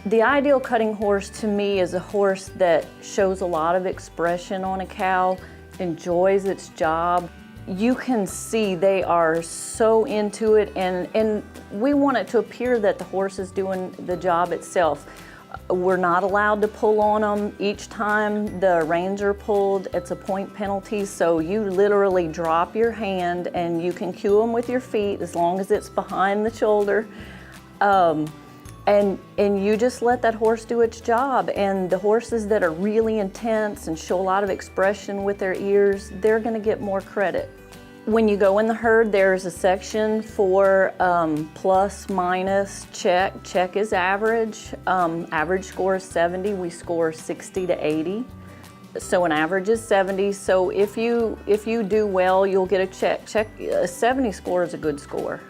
The ideal cutting horse to me is a horse that shows a lot of expression on a cow, enjoys its job. You can see they are so into it, and we want it to appear that the horse is doing the job itself. We're not allowed to pull on them. Each time the reins are pulled, it's a point penalty, so you literally drop your hand and you can cue them with your feet as long as it's behind the shoulder. And you just let that horse do its job. And the horses that are really intense and show a lot of expression with their ears, they're gonna get more credit. When you go in the herd, there's a section for plus, minus, check. Check is average. Average score is 70, we score 60 to 80. So an average is 70, so if you do well, you'll get a check. A 70 score is a good score.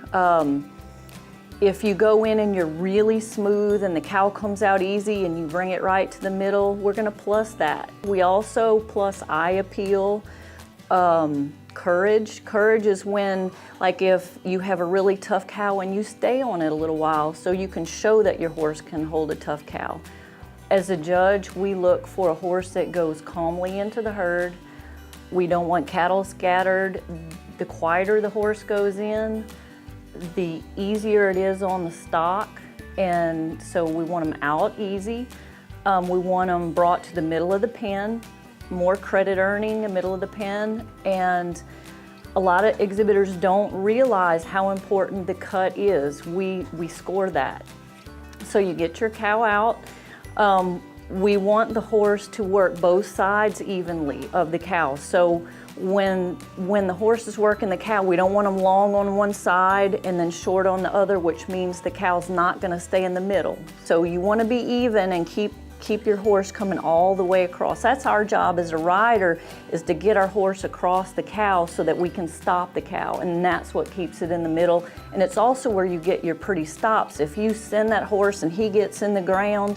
If you go in and you're really smooth and the cow comes out easy and you bring it right to the middle, we're gonna plus that. We also plus eye appeal, courage. Courage is when, like if you have a really tough cow and you stay on it a little while so you can show that your horse can hold a tough cow. As a judge, we look for a horse that goes calmly into the herd. We don't want cattle scattered. The quieter the horse goes in, the easier it is on the stock, and so we want them out easy. We want them brought to the middle of the pen, more credit earning in the middle of the pen, and a lot of exhibitors don't realize how important the cut is. We score that. So you get your cow out. We want the horse to work both sides evenly of the cow. So when the horse is working the cow, we don't want them long on one side and then short on the other, which means the cow's not gonna stay in the middle. So you wanna be even and keep your horse coming all the way across. That's our job as a rider, is to get our horse across the cow so that we can stop the cow, and that's what keeps it in the middle. And it's also where you get your pretty stops. If you send that horse and he gets in the ground,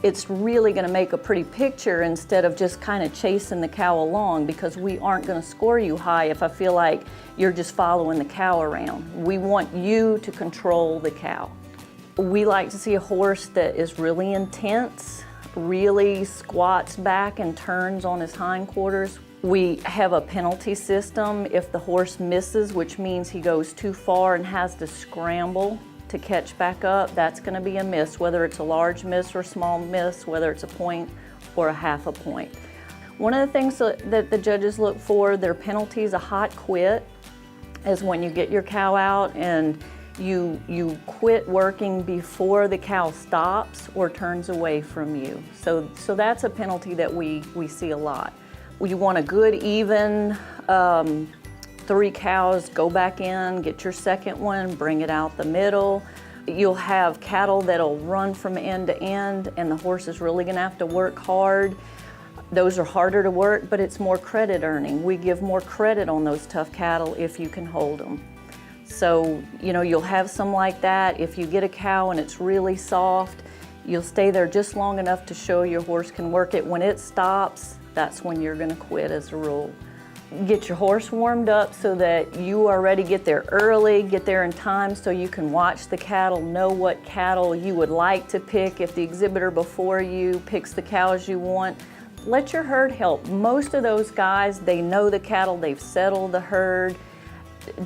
it's really gonna make a pretty picture instead of just kind of chasing the cow along, because we aren't gonna score you high if I feel like you're just following the cow around. We want you to control the cow. We like to see a horse that is really intense, really squats back and turns on his hindquarters. We have a penalty system if the horse misses, which means he goes too far and has to scramble to catch back up. That's going to be a miss, whether it's a large miss or a small miss, whether it's a point or a half a point. One of the things that the judges look for, their penalties, a hot quit, is when you get your cow out and you quit working before the cow stops or turns away from you. So that's a penalty that we see a lot. You want a good even 3 cows, go back in, get your second one, bring it out the middle. You'll have cattle that'll run from end to end and the horse is really gonna have to work hard. Those are harder to work, but it's more credit earning. We give more credit on those tough cattle if you can hold them. So, you know, you'll have some like that. If you get a cow and it's really soft, you'll stay there just long enough to show your horse can work it. When it stops, that's when you're gonna quit as a rule. Get your horse warmed up so that you are ready. Get there early, get there in time so you can watch the cattle, know what cattle you would like to pick. If the exhibitor before you picks the cows you want, let your herd help. Most of those guys, they know the cattle, they've settled the herd.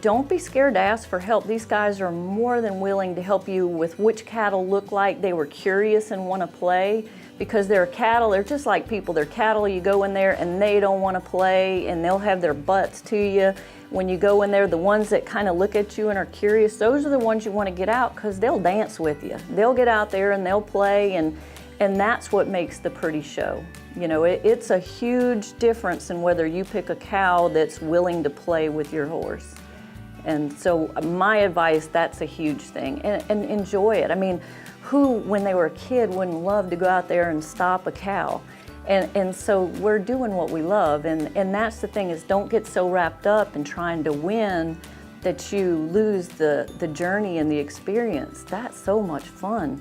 Don't be scared to ask for help. These guys are more than willing to help you with which cattle look like they were curious and want to play, because they're cattle, they're just like people. They're cattle, you go in there and they don't want to play and they'll have their butts to you. When you go in there, the ones that kind of look at you and are curious, those are the ones you want to get out because they'll dance with you. They'll get out there and they'll play, and that's what makes the pretty show. You know, it's a huge difference in whether you pick a cow that's willing to play with your horse. And so my advice, that's a huge thing, and enjoy it. I mean, who, when they were a kid, wouldn't love to go out there and stop a cow? And so we're doing what we love, and that's the thing, is don't get so wrapped up in trying to win that you lose the journey and the experience. That's so much fun.